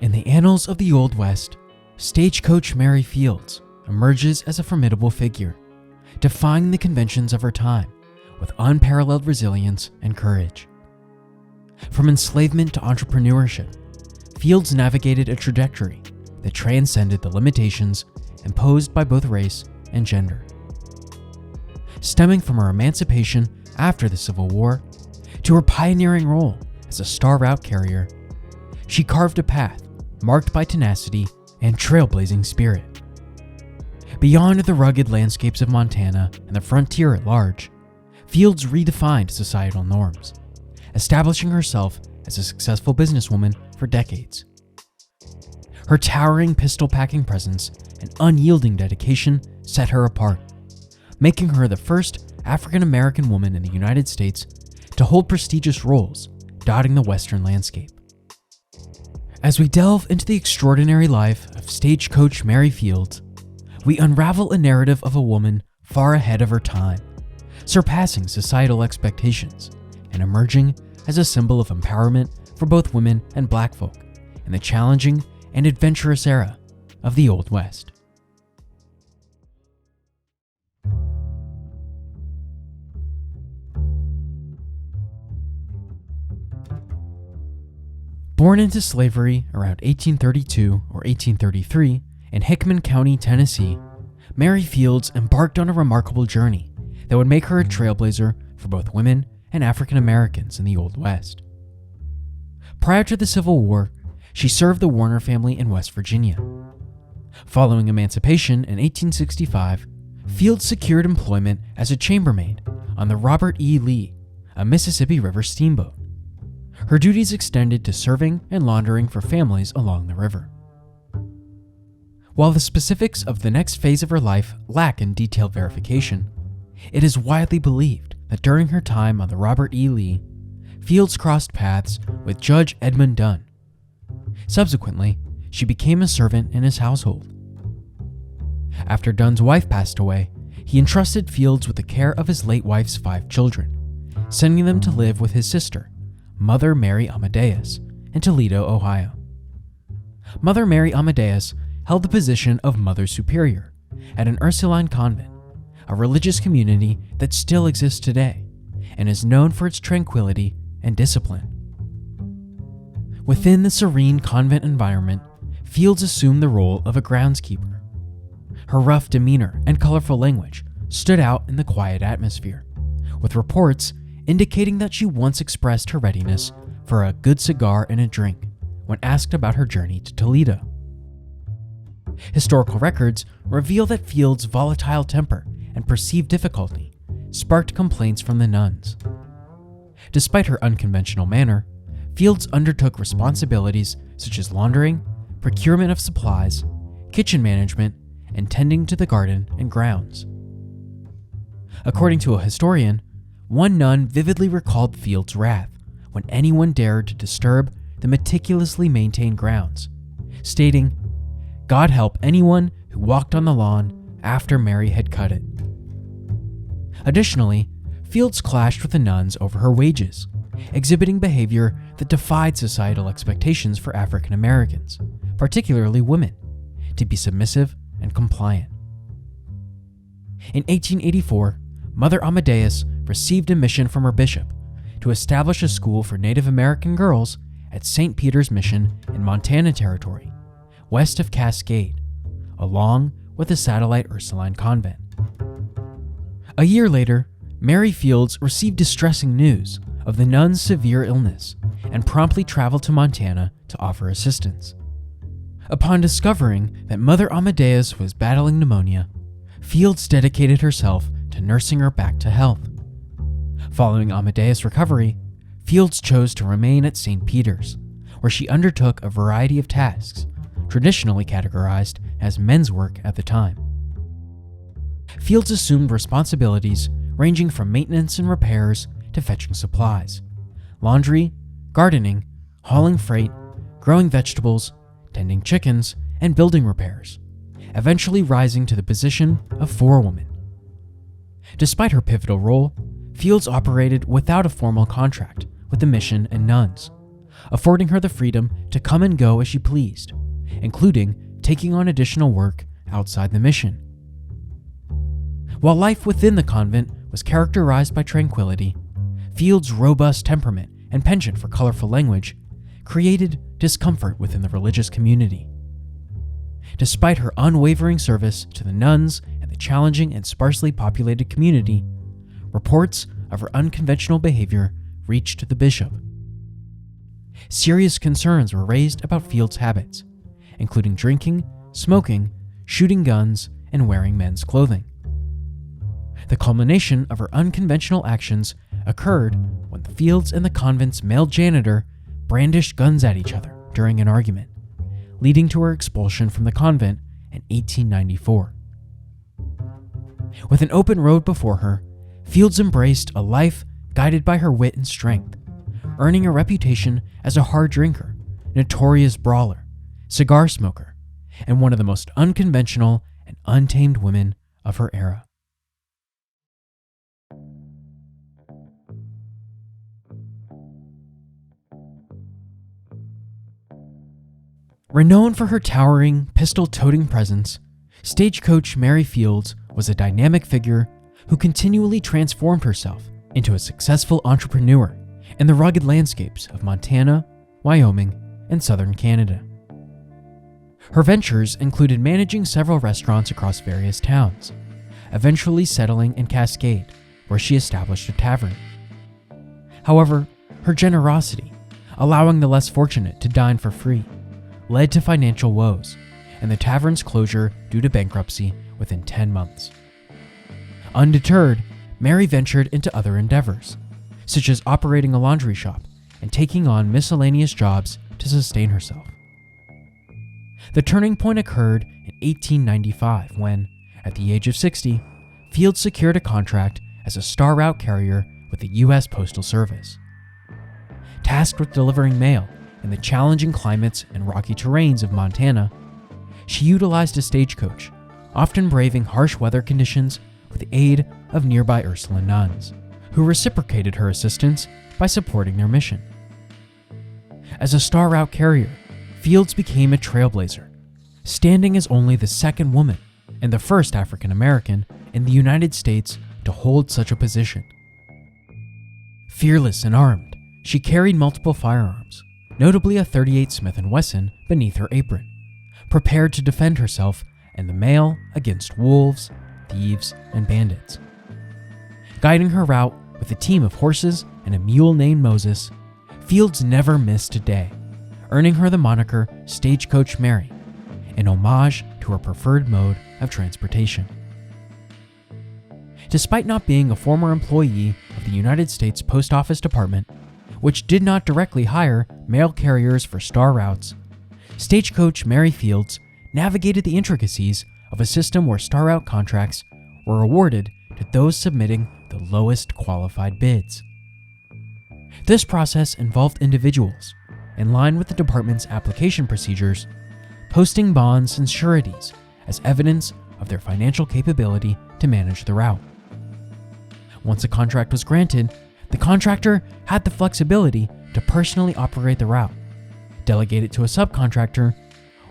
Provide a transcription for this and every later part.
In the annals of the Old West, Stagecoach Mary Fields emerges as a formidable figure, defying the conventions of her time with unparalleled resilience and courage. From enslavement to entrepreneurship, Fields navigated a trajectory that transcended the limitations imposed by both race and gender. Stemming from her emancipation after the Civil War to her pioneering role as a star route carrier, she carved a path marked by tenacity and trailblazing spirit. Beyond the rugged landscapes of Montana and the frontier at large, Fields redefined societal norms, establishing herself as a successful businesswoman for decades. Her towering pistol-packing presence and unyielding dedication set her apart, making her the first African-American woman in the United States to hold prestigious roles dotting the Western landscape. As we delve into the extraordinary life of Stagecoach Mary Fields, we unravel a narrative of a woman far ahead of her time, surpassing societal expectations and emerging as a symbol of empowerment for both women and Black folk in the challenging and adventurous era of the Old West. Born into slavery around 1832 or 1833 in Hickman County, Tennessee, Mary Fields embarked on a remarkable journey that would make her a trailblazer for both women and African Americans in the Old West. Prior to the Civil War, she served the Warner family in West Virginia. Following emancipation in 1865, Fields secured employment as a chambermaid on the Robert E. Lee, a Mississippi River steamboat. Her duties extended to serving and laundering for families along the river. While the specifics of the next phase of her life lack in detailed verification, it is widely believed that during her time on the Robert E. Lee, Fields crossed paths with Judge Edmund Dunn. Subsequently, she became a servant in his household. After Dunn's wife passed away, he entrusted Fields with the care of his late wife's 5 children, sending them to live with his sister, Mother Mary Amadeus, in Toledo, Ohio. Mother Mary Amadeus held the position of Mother Superior at an Ursuline convent, a religious community that still exists today and is known for its tranquility and discipline. Within the serene convent environment, Fields assumed the role of a groundskeeper. Her rough demeanor and colorful language stood out in the quiet atmosphere, with reports indicating that she once expressed her readiness for a good cigar and a drink when asked about her journey to Toledo. Historical records reveal that Fields' volatile temper and perceived difficulty sparked complaints from the nuns. Despite her unconventional manner, Fields undertook responsibilities such as laundering, procurement of supplies, kitchen management, and tending to the garden and grounds. According to a historian, one nun vividly recalled Fields' wrath when anyone dared to disturb the meticulously maintained grounds, stating, "God help anyone who walked on the lawn after Mary had cut it." Additionally, Fields clashed with the nuns over her wages, exhibiting behavior that defied societal expectations for African Americans, particularly women, to be submissive and compliant. In 1884, Mother Amadeus received a mission from her bishop to establish a school for Native American girls at St. Peter's Mission in Montana Territory, west of Cascade, along with the satellite Ursuline convent. A year later, Mary Fields received distressing news of the nuns' severe illness and promptly traveled to Montana to offer assistance. Upon discovering that Mother Amadeus was battling pneumonia, Fields dedicated herself to nursing her back to health. Following Amadeus' recovery, Fields chose to remain at St. Peter's, where she undertook a variety of tasks, traditionally categorized as men's work at the time. Fields assumed responsibilities ranging from maintenance and repairs to fetching supplies, laundry, gardening, hauling freight, growing vegetables, tending chickens, and building repairs, eventually rising to the position of forewoman. Despite her pivotal role, Fields operated without a formal contract with the mission and nuns, affording her the freedom to come and go as she pleased, including taking on additional work outside the mission. While life within the convent was characterized by tranquility, Field's robust temperament and penchant for colorful language created discomfort within the religious community. Despite her unwavering service to the nuns and the challenging and sparsely populated community, reports of her unconventional behavior reached the bishop. Serious concerns were raised about Field's habits, including drinking, smoking, shooting guns, and wearing men's clothing. The culmination of her unconventional actions occurred when the Fields and the convent's male janitor brandished guns at each other during an argument, leading to her expulsion from the convent in 1894. With an open road before her, Fields embraced a life guided by her wit and strength, earning a reputation as a hard drinker, notorious brawler, cigar smoker, and one of the most unconventional and untamed women of her era. Renowned for her towering, pistol-toting presence, Stagecoach Mary Fields was a dynamic figure who continually transformed herself into a successful entrepreneur in the rugged landscapes of Montana, Wyoming, and southern Canada. Her ventures included managing several restaurants across various towns, eventually settling in Cascade, where she established a tavern. However, her generosity, allowing the less fortunate to dine for free, led to financial woes and the tavern's closure due to bankruptcy within 10 months. Undeterred, Mary ventured into other endeavors, such as operating a laundry shop and taking on miscellaneous jobs to sustain herself. The turning point occurred in 1895 when, at the age of 60, Fields secured a contract as a star route carrier with the U.S. Postal Service. Tasked with delivering mail in the challenging climates and rocky terrains of Montana, she utilized a stagecoach, often braving harsh weather conditions with the aid of nearby Ursuline nuns, who reciprocated her assistance by supporting their mission. As a star route carrier, Fields became a trailblazer, standing as only the second woman and the first African American in the United States to hold such a position. Fearless and armed, she carried multiple firearms, notably a .38 Smith & Wesson beneath her apron, prepared to defend herself and the mail against wolves, thieves, and bandits. Guiding her route with a team of horses and a mule named Moses, Fields never missed a day, earning her the moniker Stagecoach Mary, in homage to her preferred mode of transportation. Despite not being a former employee of the United States Post Office Department, which did not directly hire mail carriers for star routes, Stagecoach Mary Fields navigated the intricacies of a system where star route contracts were awarded to those submitting the lowest qualified bids. This process involved individuals, in line with the department's application procedures, posting bonds and sureties as evidence of their financial capability to manage the route. Once a contract was granted, the contractor had the flexibility to personally operate the route, delegate it to a subcontractor,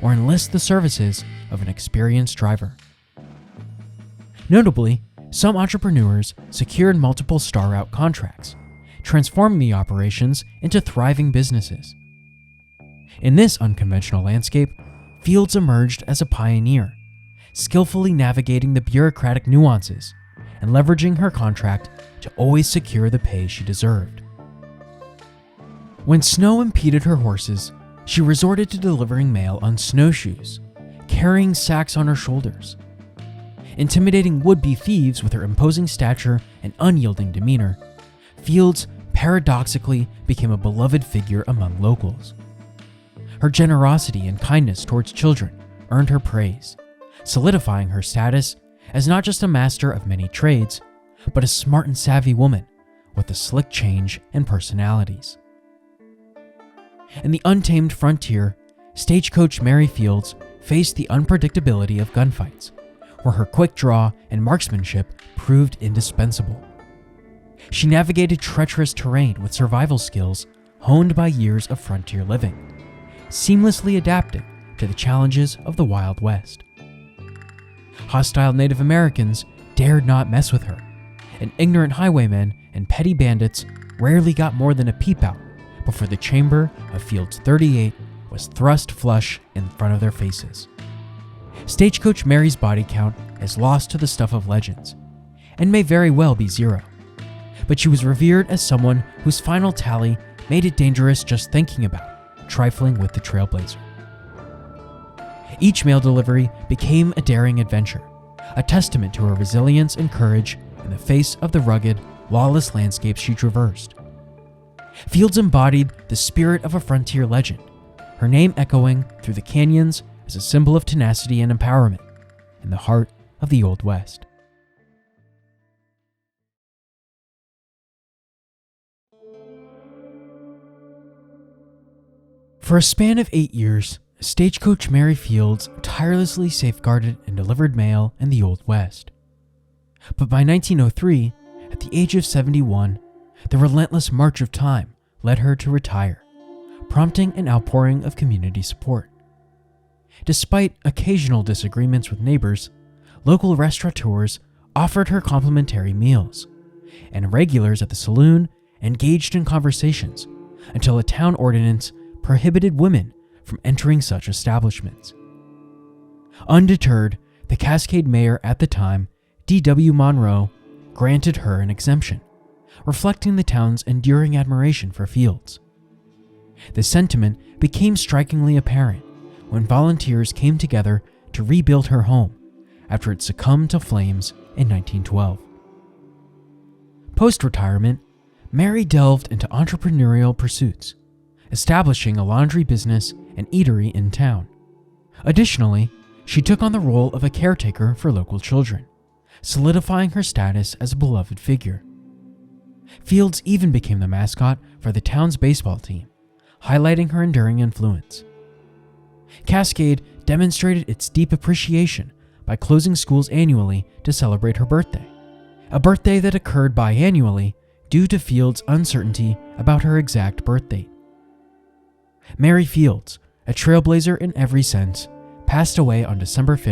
or enlist the services of an experienced driver. Notably, some entrepreneurs secured multiple star route contracts, transforming the operations into thriving businesses. In this unconventional landscape, Fields emerged as a pioneer, skillfully navigating the bureaucratic nuances and leveraging her contract to always secure the pay she deserved. When snow impeded her horses, she resorted to delivering mail on snowshoes, carrying sacks on her shoulders. Intimidating would-be thieves with her imposing stature and unyielding demeanor, Fields paradoxically became a beloved figure among locals. Her generosity and kindness towards children earned her praise, solidifying her status as not just a master of many trades, but a smart and savvy woman with a slick change and personalities. In the untamed frontier, Stagecoach Mary Fields faced the unpredictability of gunfights, where her quick draw and marksmanship proved indispensable. She navigated treacherous terrain with survival skills honed by years of frontier living, seamlessly adapting to the challenges of the Wild West. Hostile Native Americans dared not mess with her, and ignorant highwaymen and petty bandits rarely got more than a peep out before the chamber of Fields 38 was thrust flush in front of their faces. Stagecoach Mary's body count is lost to the stuff of legends, and may very well be zero, but she was revered as someone whose final tally made it dangerous just thinking about trifling with the trailblazer. Each mail delivery became a daring adventure, a testament to her resilience and courage in the face of the rugged, lawless landscapes she traversed. Fields embodied the spirit of a frontier legend, her name echoing through the canyons as a symbol of tenacity and empowerment in the heart of the Old West. For a span of 8 years, Stagecoach Mary Fields tirelessly safeguarded and delivered mail in the Old West. But by 1903, at the age of 71, the relentless march of time led her to retire, prompting an outpouring of community support. Despite occasional disagreements with neighbors, local restaurateurs offered her complimentary meals, and regulars at the saloon engaged in conversations until a town ordinance prohibited women from entering such establishments. Undeterred, the Cascade mayor at the time, D.W. Monroe, granted her an exemption, reflecting the town's enduring admiration for Fields. The sentiment became strikingly apparent when volunteers came together to rebuild her home after it succumbed to flames in 1912. Post-retirement, Mary delved into entrepreneurial pursuits, establishing a laundry business and eatery in town. Additionally, she took on the role of a caretaker for local children, solidifying her status as a beloved figure. Fields even became the mascot for the town's baseball team, highlighting her enduring influence. Cascade demonstrated its deep appreciation by closing schools annually to celebrate her birthday, a birthday that occurred biannually due to Fields' uncertainty about her exact birth date. Mary Fields, a trailblazer in every sense, passed away on December 5,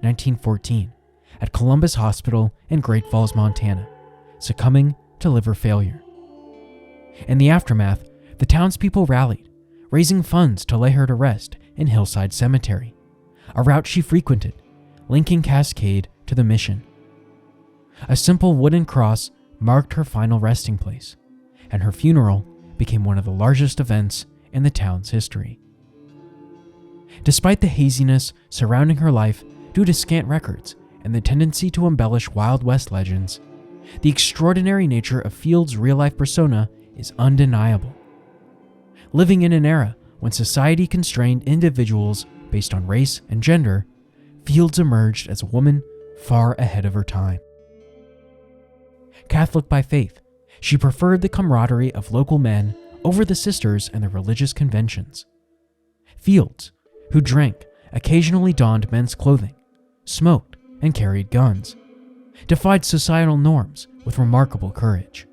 1914, at Columbus Hospital in Great Falls, Montana, succumbing to liver failure. In the aftermath, the townspeople rallied, raising funds to lay her to rest in Hillside Cemetery, a route she frequented, linking Cascade to the mission. A simple wooden cross marked her final resting place, and her funeral became one of the largest events in the town's history. Despite the haziness surrounding her life due to scant records and the tendency to embellish Wild West legends, the extraordinary nature of Fields' real-life persona is undeniable. Living in an era when society constrained individuals based on race and gender, Fields emerged as a woman far ahead of her time. Catholic by faith, she preferred the camaraderie of local men over the sisters and their religious conventions. Fields, who drank, occasionally donned men's clothing, smoked, and carried guns, defied societal norms with remarkable courage.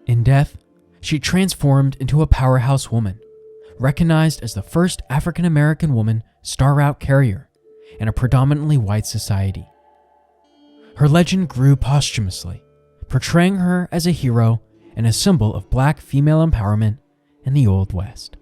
In death, she transformed into a powerhouse woman, recognized as the first African-American woman star route carrier in a predominantly white society. Her legend grew posthumously, portraying her as a hero and a symbol of Black female empowerment in the Old West.